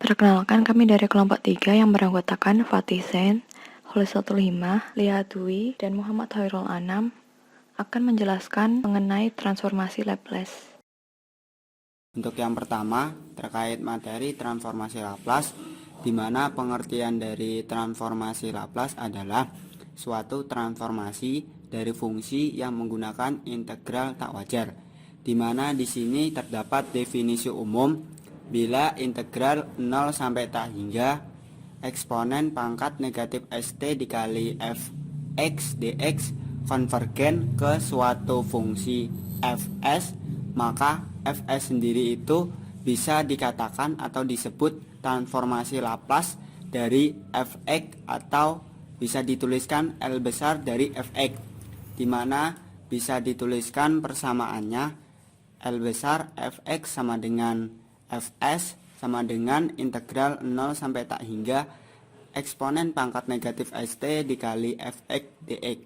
Perkenalkan, kami dari kelompok 3 yang beranggotakan Fatih Zain, Kholisatul Himah, Lia Dwi, dan Muhammad Hoirul Anam akan menjelaskan mengenai transformasi Laplace. Untuk yang pertama, terkait materi transformasi Laplace, di mana pengertian dari transformasi Laplace adalah suatu transformasi dari fungsi yang menggunakan integral tak wajar, di mana di sini terdapat definisi umum bila integral 0 sampai tak hingga eksponen pangkat negatif st dikali fx dx konvergen ke suatu fungsi fs, maka fs sendiri itu bisa dikatakan atau disebut transformasi Laplace dari fx, atau bisa dituliskan L besar dari fx, dimana bisa dituliskan persamaannya L besar fx sama dengan fs sama dengan integral 0 sampai tak hingga eksponen pangkat negatif st dikali fx dx.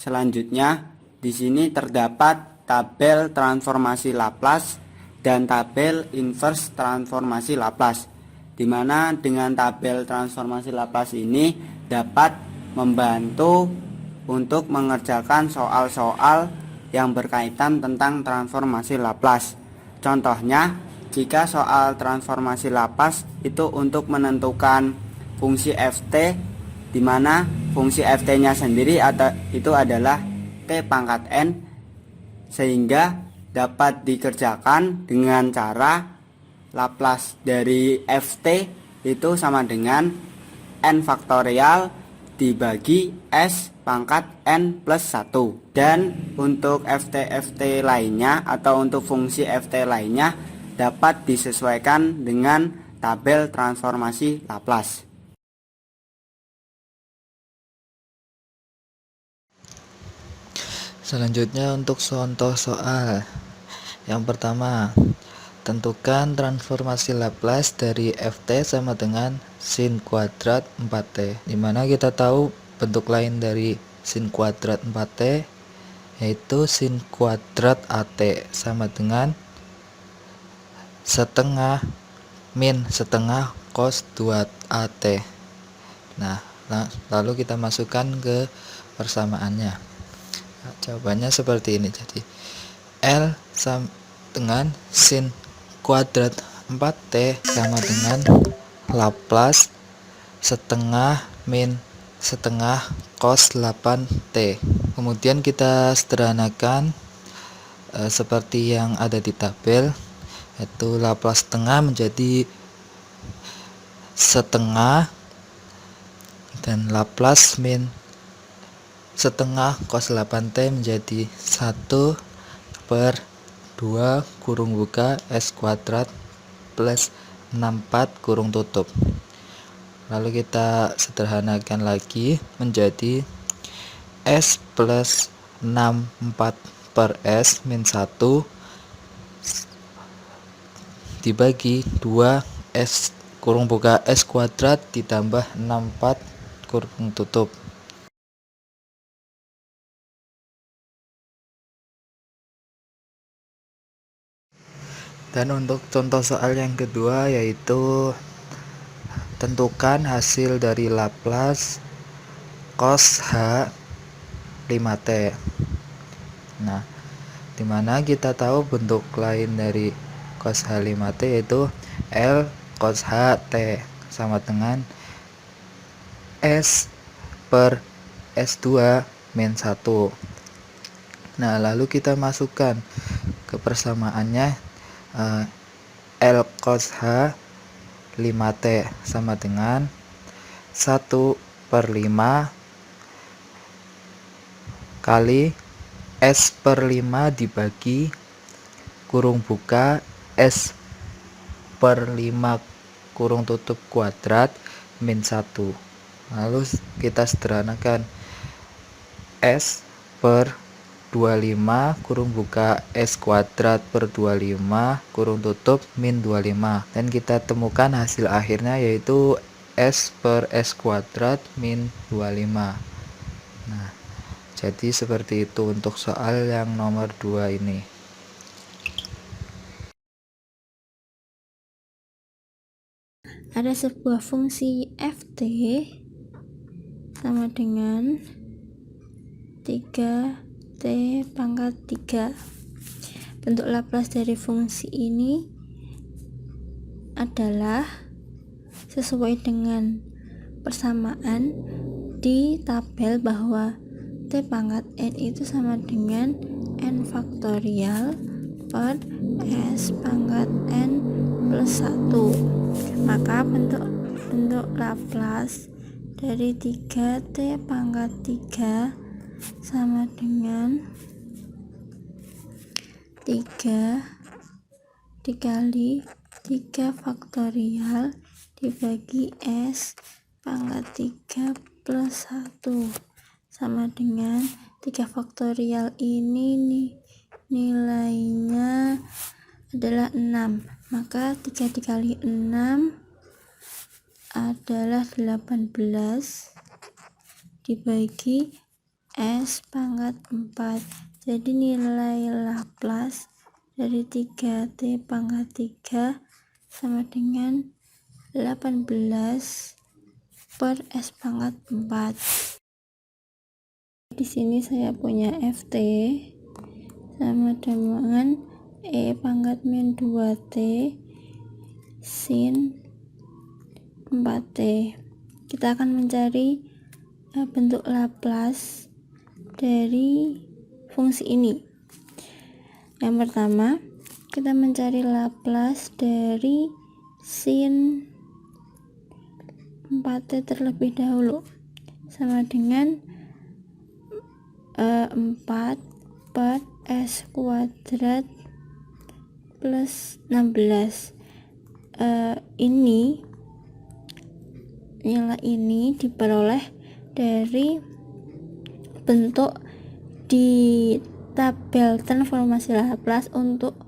Selanjutnya, di sini terdapat tabel transformasi Laplace dan tabel inverse transformasi Laplace, di mana dengan tabel transformasi Laplace ini dapat membantu untuk mengerjakan soal-soal yang berkaitan tentang transformasi Laplace. Contohnya, jika soal transformasi Laplace itu untuk menentukan fungsi ft, di mana fungsi ft-nya sendiri itu adalah t pangkat n, sehingga dapat dikerjakan dengan cara Laplace dari ft itu sama dengan n faktorial dibagi s pangkat n plus 1. Dan untuk ft lainnya atau untuk fungsi ft lainnya dapat disesuaikan dengan tabel transformasi Laplace. Selanjutnya untuk contoh soal. Yang pertama, tentukan transformasi Laplace dari ft sama dengan sin kuadrat 4t, dimana kita tahu bentuk lain dari sin kuadrat 4t yaitu sin kuadrat at sama dengan setengah min setengah cos 2at. Nah, lalu kita masukkan ke persamaannya. Nah, jawabannya seperti ini. Jadi L sama dengan sin kuadrat 4t sama dengan Laplace setengah min setengah cos 8t. Kemudian kita sederhanakan seperti yang ada di tabel, yaitu Laplace setengah menjadi setengah dan Laplace min setengah cos 8t menjadi 1 per 2 kurung buka s kuadrat plus 64 kurung tutup. Lalu kita sederhanakan lagi menjadi s plus 64 per s min 1 dibagi 2 s kurung buka s kuadrat ditambah 64 kurung tutup. Dan untuk contoh soal yang kedua, yaitu tentukan hasil dari Laplace cos H 5t. Nah, dimana kita tahu bentuk lain dari cos H 5t yaitu L cos H t sama dengan S per S2 min 1. Nah, lalu kita masukkan ke persamaannya. L cos H 5t sama dengan 1 per 5 kali S per 5 dibagi kurung buka S per 5 kurung tutup kuadrat min 1. Lalu kita sederhanakan S per 25 kurung buka S kuadrat per 25 kurung tutup min 25, dan kita temukan hasil akhirnya yaitu S per S kuadrat min 25. Nah, jadi seperti itu untuk soal yang nomor 2 ini. ada sebuah fungsi ft sama dengan 3t pangkat 3. Bentuk Laplace dari fungsi ini adalah sesuai dengan persamaan di tabel bahwa t pangkat n itu sama dengan n faktorial per s pangkat n plus 1. Maka bentuk Laplace dari 3t pangkat 3 sama dengan 3 dikali 3 faktorial dibagi s pangkat 3 plus 1 sama dengan 3 faktorial ini nilainya adalah 6. Maka 3 dikali 6 adalah 18 dibagi S pangkat 4. Jadi nilai Laplace dari 3t pangkat 3 sama dengan 18 per S pangkat 4. Di sini saya punya ft sama dengan e pangkat min 2t sin 4t. Kita akan mencari bentuk Laplace dari fungsi ini. Yang pertama, kita mencari Laplace dari sin 4t terlebih dahulu, sama dengan 4 per s kuadrat plus 16. Nilai ini diperoleh dari bentuk di tabel transformasi Laplace untuk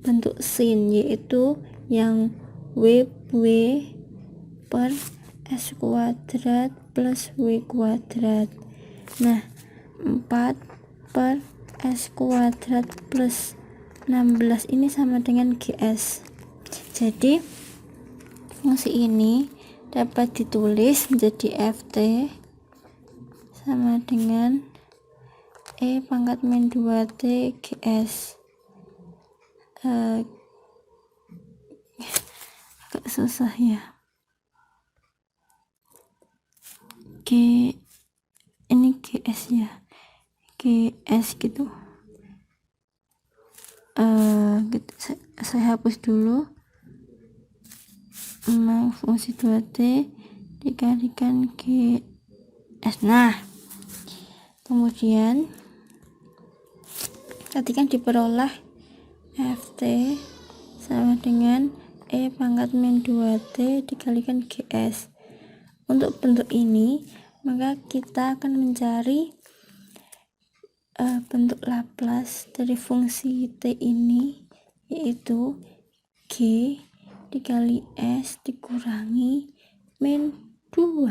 bentuk sin, yaitu yang w per s kuadrat plus w kuadrat. Nah, 4 per s kuadrat plus 16 ini sama dengan gs. Jadi fungsi ini dapat ditulis menjadi ft sama dengan e pangkat min 2t gs. Agak susah ya. Ini gs ya, gs gitu. Saya hapus dulu. Fungsi 2t dikalikan gs. Nah, kemudian ketika diperoleh ft sama dengan e pangkat min 2t dikalikan gs. Untuk bentuk ini, maka kita akan mencari bentuk Laplace dari fungsi t ini, yaitu g dikali s dikurangi min 2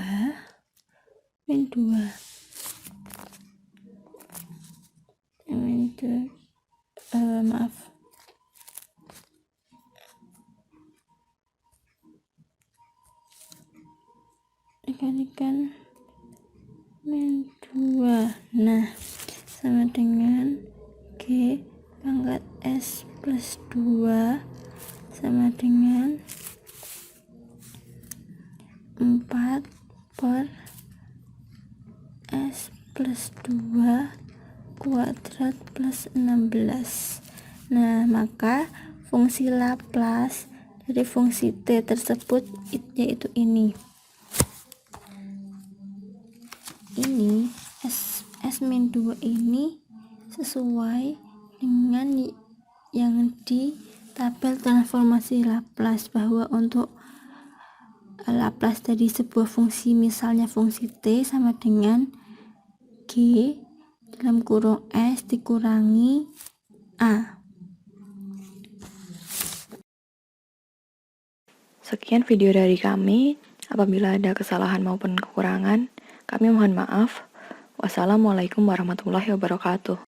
dikalikan min 2. Nah, sama dengan g pangkat s plus 2 sama dengan 4 per s plus 2 kuadrat plus 16. Nah, maka fungsi Laplace dari fungsi t tersebut yaitu ini S-2 ini sesuai dengan yang di tabel transformasi Laplace, bahwa untuk Laplace dari sebuah fungsi, misalnya fungsi t sama dengan g dalam kurung s dikurangi a. Sekian video dari kami. Apabila ada kesalahan maupun kekurangan, kami mohon maaf. Wassalamualaikum warahmatullahi wabarakatuh.